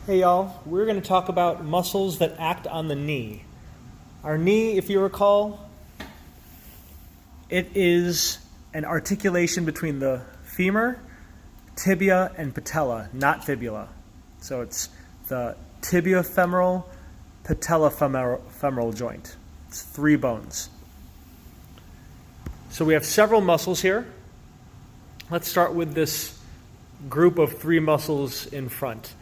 Hey y'all, we're going to talk about muscles that act on the knee. Our knee, if you recall, it is an articulation between the femur, tibia, and patella, not fibula. So it's the tibiofemoral, patellofemoral joint. It's 3 bones. So we have several muscles here. Let's start with this group of 3 muscles in front.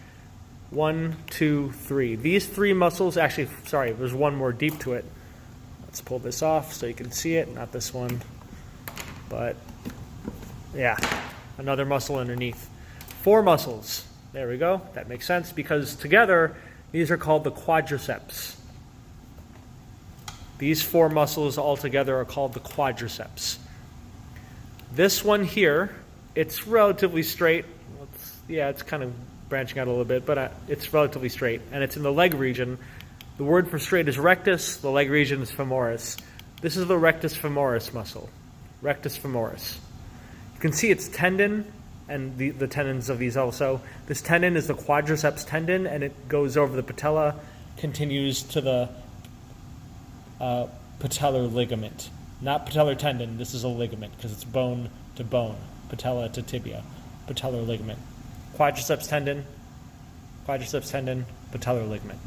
1, 2, 3. These 3 muscles, actually, sorry, there's one more deep to it. Let's pull this off so you can see it. Not this one, but yeah, another muscle underneath. 4 muscles. There we go. That makes sense because together, these are called the quadriceps. These 4 muscles all together are called the quadriceps. This one here, it's relatively straight. It's kind of branching out a little bit, but it's relatively straight, and it's in the leg region. The word for straight is rectus, the leg region is femoris. This is the rectus femoris muscle, rectus femoris. You can see its tendon, and the tendons of these also. This tendon is the quadriceps tendon, and it goes over the patella, continues to the patellar ligament. Not patellar tendon, this is a ligament, because it's bone to bone, patella to tibia, patellar ligament. Quadriceps tendon, patellar ligament.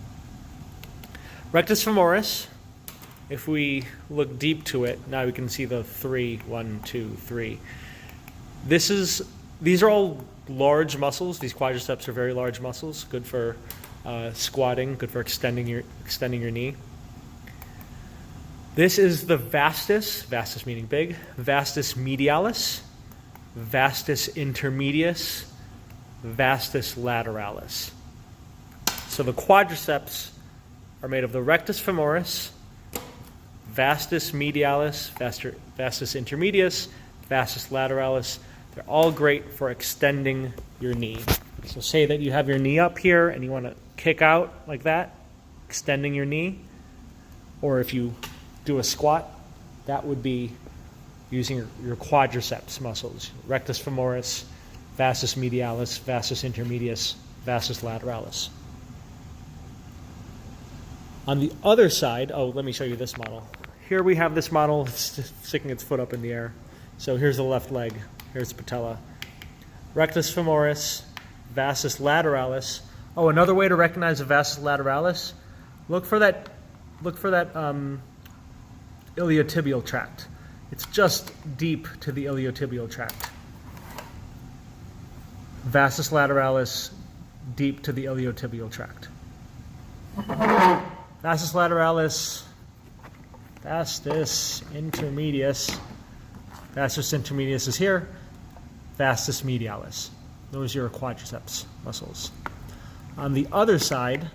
Rectus femoris, if we look deep to it, now we can see the 3, 1, 2, 3. These are all large muscles. These quadriceps are very large muscles, good for squatting, good for extending your knee. This is the vastus meaning big, vastus medialis, vastus intermedius, Vastus Lateralis. So the quadriceps are made of the rectus femoris, vastus medialis, vastus intermedius, vastus lateralis. They're all great for extending your knee. So say that you have your knee up here and you want to kick out like that, extending your knee. Or if you do a squat, that would be using your quadriceps muscles, rectus femoris, vastus medialis, vastus intermedius, vastus lateralis. On the other side, let me show you this model. Here we have this model sticking its foot up in the air. So here's the left leg, here's the patella. Rectus femoris, vastus lateralis. Another way to recognize a vastus lateralis, look for that iliotibial tract. It's just deep to the iliotibial tract. Vastus lateralis, deep to the iliotibial tract. Vastus lateralis, vastus intermedius. Vastus intermedius is here. Vastus medialis. Those are your quadriceps muscles. On the other side,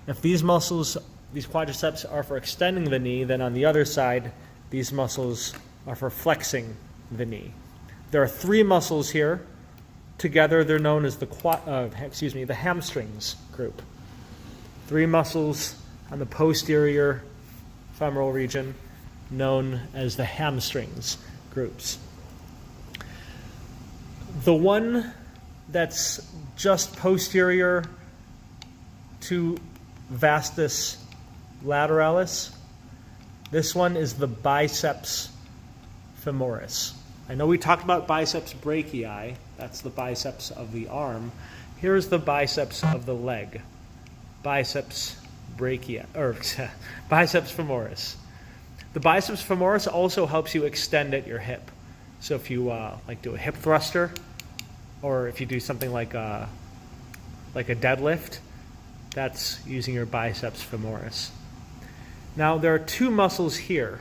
if these quadriceps are for extending the knee, then on the other side, these muscles are for flexing the knee. There are 3 muscles here. Together, they're known as the hamstrings group. 3 muscles on the posterior femoral region, known as the hamstrings groups. The one that's just posterior to vastus lateralis, this one is the biceps femoris. I know we talked about biceps brachii. That's the biceps of the arm. Here's the biceps of the leg. Biceps brachii, or biceps femoris. The biceps femoris also helps you extend at your hip. So if you do a hip thruster, or if you do something like a deadlift, that's using your biceps femoris. Now there are 2 muscles here.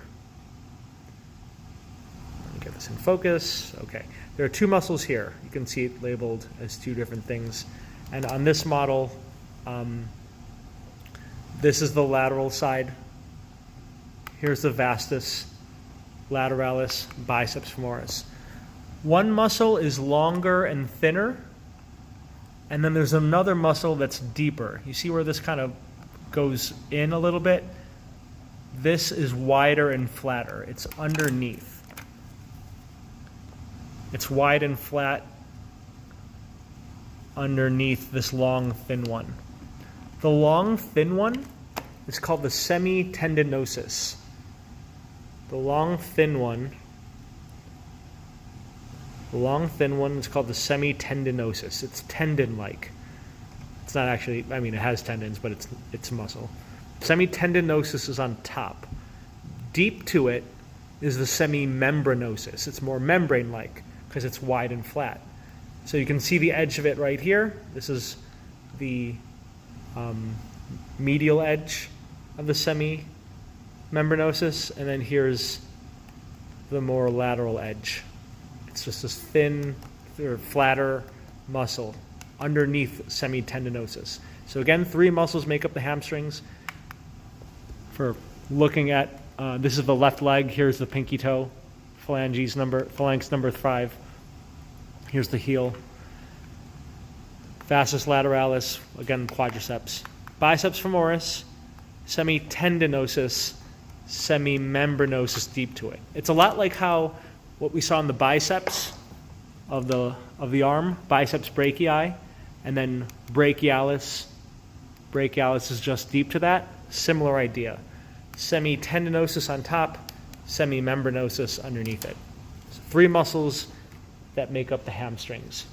Get this in focus. Okay. There are 2 muscles here. You can see it labeled as 2 different things. And on this model, this is the lateral side. Here's the vastus lateralis, biceps femoris. One muscle is longer and thinner, and then there's another muscle that's deeper. You see where this kind of goes in a little bit? This is wider and flatter. It's underneath. It's wide and flat underneath this long, thin one. The long, thin one is called the semitendinosus. The long, thin one is called the semitendinosus. It's tendon-like. It's not actually, I mean, it has tendons, but it's muscle. Semitendinosus is on top. Deep to it is the semimembranosus. It's more membrane-like because it's wide and flat. So you can see the edge of it right here. This is the medial edge of the semimembranosus, and then here's the more lateral edge. It's just this thin or flatter muscle underneath semitendinosus. So again, 3 muscles make up the hamstrings. For looking at, this is the left leg, here's the pinky toe, phalanx number 5. Here's the heel. Vastus Lateralis, again, quadriceps. Biceps femoris, semitendinosus, semimembranosus deep to it. It's a lot like how what we saw in the biceps of the arm, biceps brachii, and then brachialis. Brachialis is just deep to that. Similar idea. Semitendinosus on top, semimembranosus underneath it. So 3 muscles that make up the hamstrings.